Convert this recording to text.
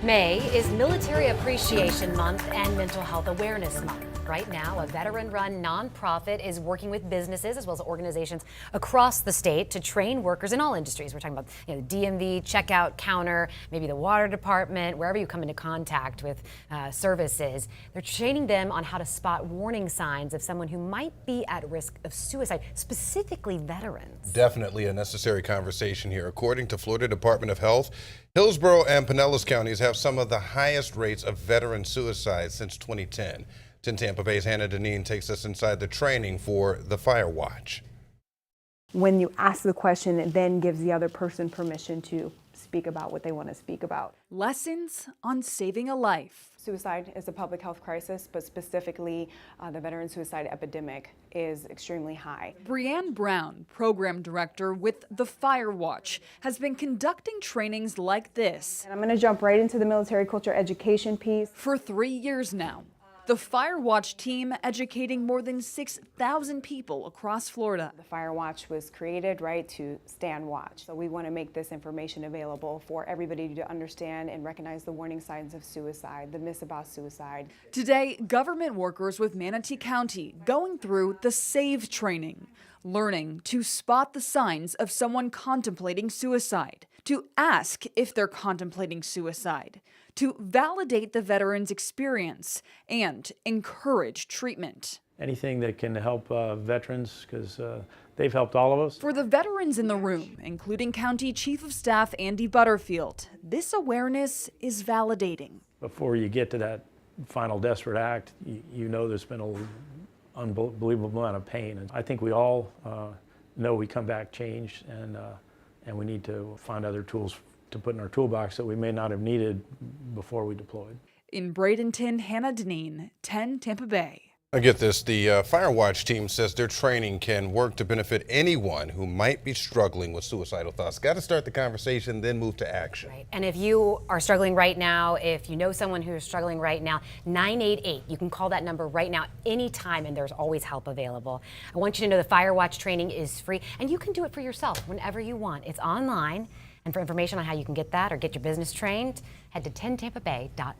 May is Military Appreciation Month and Mental Health Awareness Month. Right now, a veteran-run nonprofit is working with businesses as well as organizations across the state to train workers in all industries. We're talking about the DMV, checkout counter, maybe the water department, wherever you come into contact with services. They're training them on how to spot warning signs of someone who might be at risk of suicide, specifically veterans. Definitely a necessary conversation here. According to Florida Department of Health, Hillsborough and Pinellas counties have some of the highest rates of veteran suicide since 2010. 10 Tampa Bay's Hannah Deneen takes us inside the training for the Fire Watch. When you ask the question, it then gives the other person permission to speak about what they want to speak about. Lessons on saving a life. Suicide is a public health crisis, but specifically the veteran suicide epidemic is extremely high. Brianne Brown, program director with the Fire Watch, has been conducting trainings like this. And I'm going to jump right into the military culture education piece. For 3 years now. The Fire Watch team educating more than 6,000 people across Florida. The Fire Watch was created, to stand watch. So we want to make this information available for everybody to understand and recognize the warning signs of suicide, the myths about suicide. Today, government workers with Manatee County going through the SAVE training, learning to spot the signs of someone contemplating suicide, to ask if they're contemplating suicide, to validate the veteran's experience and encourage treatment. Anything that can help veterans, because they've helped all of us. For the veterans in the room, including County Chief of Staff Andy Butterfield, this awareness is validating. Before you get to that final desperate act, you know there's been an unbelievable amount of pain. And I think we all know we come back changed, and we need to find other tools to put in our toolbox that we may not have needed before we deployed. In Bradenton, Hannah Deneen, 10 Tampa Bay. I get this, the Fire Watch team says their training can work to benefit anyone who might be struggling with suicidal thoughts. Got to start the conversation, then move to action. Right. And if you are struggling right now, if you know someone who is struggling right now, 988, you can call that number right now anytime, and there's always help available. I want you to know the Fire Watch training is free, and you can do it for yourself whenever you want. It's online, and for information on how you can get that or get your business trained, head to 10tampabay.com.